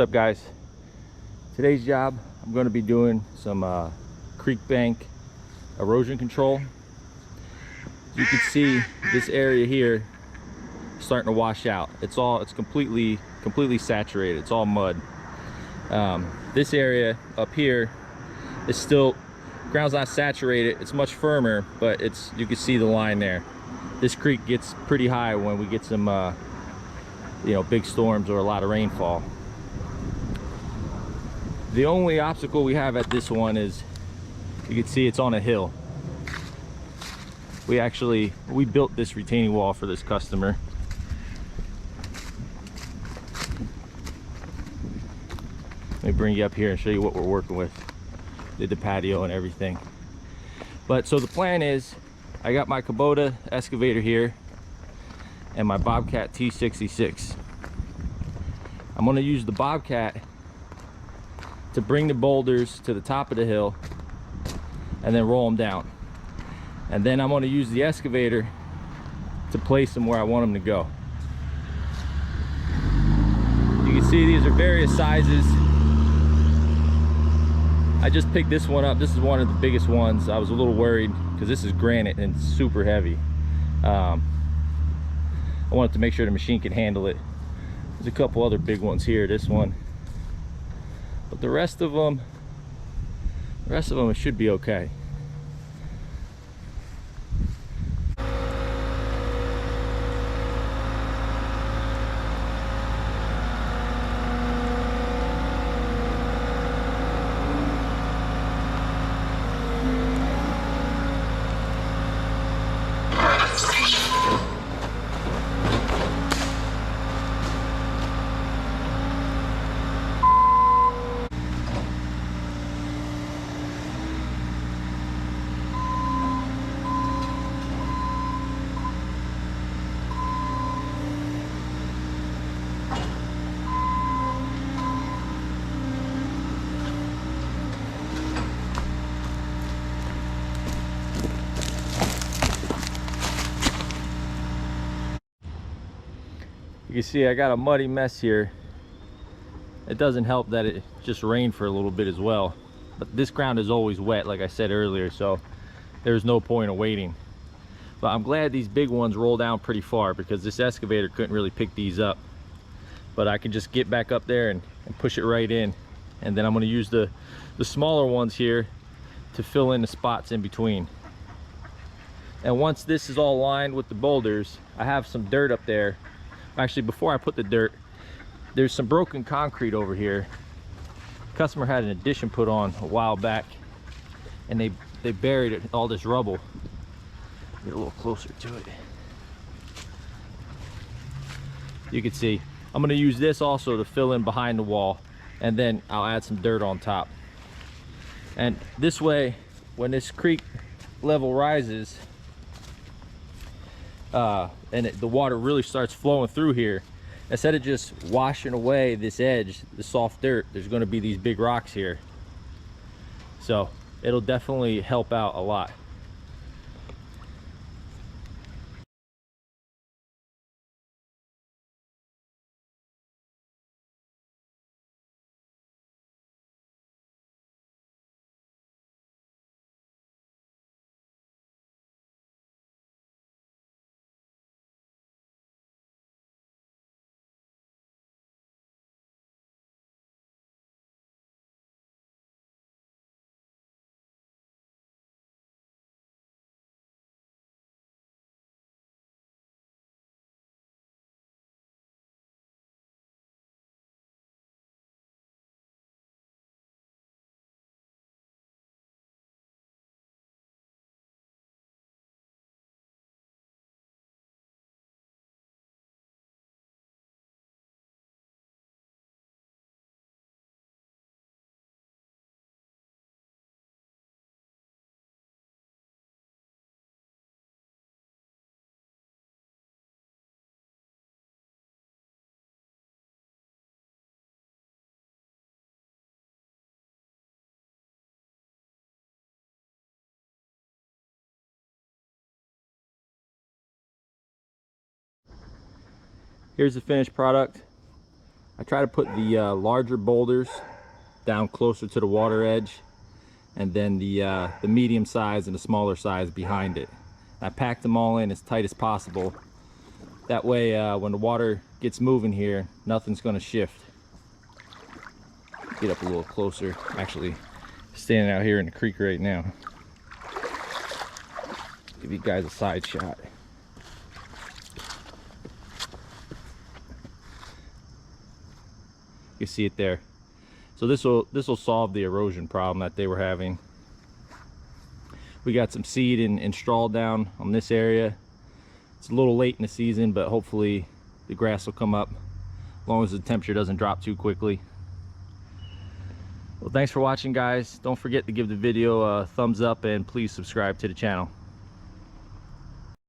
up, guys? Today's job, I'm going to be doing some creek bank erosion control. You can see this area here starting to wash out. It's completely saturated. It's all mud. This area up here is still, ground's not saturated. It's much firmer, but you can see the line there. This creek gets pretty high when we get some big storms or a lot of rainfall. The only obstacle we have at this one is, you can see it's on a hill. We built this retaining wall for this customer. Let me bring you up here and show you what we're working with. Did the patio and everything. But so the plan is, I got my Kubota Excavator here and my Bobcat T66. I'm going to use the Bobcat to bring the boulders to the top of the hill and then roll them down. And then I'm going to use the excavator to place them where I want them to go. You can see these are various sizes. I just picked this one up. This is one of the biggest ones. I was a little worried because this is granite and it's super heavy. I wanted to make sure the machine could handle it. There's a couple other big ones here, this one. But the rest of them it should be okay. You can see I got a muddy mess here. It doesn't help that it just rained for a little bit as well. But this ground is always wet, like I said earlier, so there's no point of waiting. But I'm glad these big ones roll down pretty far because this excavator couldn't really pick these up. But I can just get back up there and push it right in. And then I'm going to use the smaller ones here to fill in the spots in between. And once this is all lined with the boulders, I have some dirt up there. Actually, before I put the dirt, there's some broken concrete over here. The customer had an addition put on a while back, and they buried it, all this rubble. Get a little closer to it. You can see I'm going to use this also to fill in behind the wall, and then I'll add some dirt on top. And this way, when this creek level rises, the water really starts flowing through here, instead of just washing away this edge, the soft dirt, there's going to be these big rocks here. So it'll definitely help out a lot. Here's the finished product. I try to put the larger boulders down closer to the water edge, and then the medium size and the smaller size behind it. I packed them all in as tight as possible. That way when the water gets moving here, nothing's going to shift. Get up a little closer. Actually standing out here in the creek right now. Give you guys a side shot. You see it there. So this will solve the erosion problem that they were having. We got some seed and straw down on this area. It's a little late in the season, but hopefully the grass will come up as long as the temperature doesn't drop too quickly. Well, thanks for watching, guys. Don't forget to give the video a thumbs up and please subscribe to the channel.